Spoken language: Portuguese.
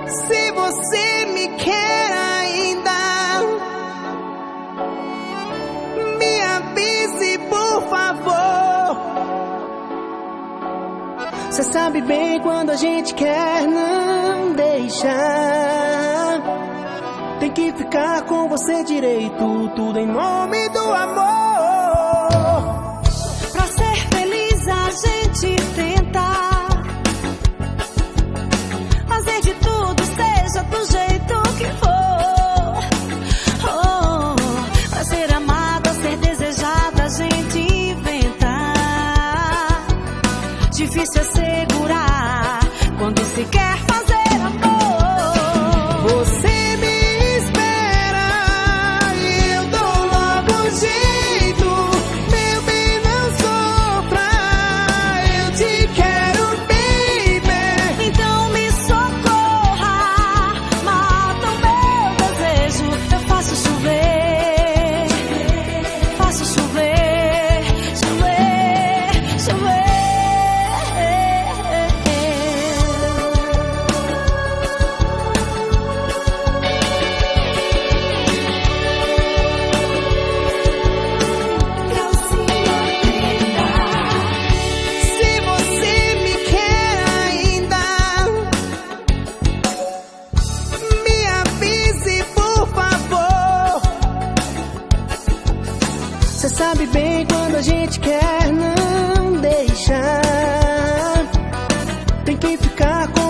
Se você me quer ainda, me avise, por favor. Cê sabe bem quando a gente quer não deixar. Tem que ficar com você direito, tudo em nome do amor. Pra ser feliz a gente tenta fazer de tudo, seja do jeito que for. Pra ser amada, ser desejada, a gente inventa. Difícil é segurar quando se quer fazer amor. Você me espera e eu dou logo um jeito. Meu bem, não sofra, eu te quero, baby. Então me socorra, mata o meu desejo. Eu faço chover, faço chover, chover, chover. Se você me quer ainda, me avise, por favor. Cê sabe bem quando a gente quer não deixar. Tem que ficar com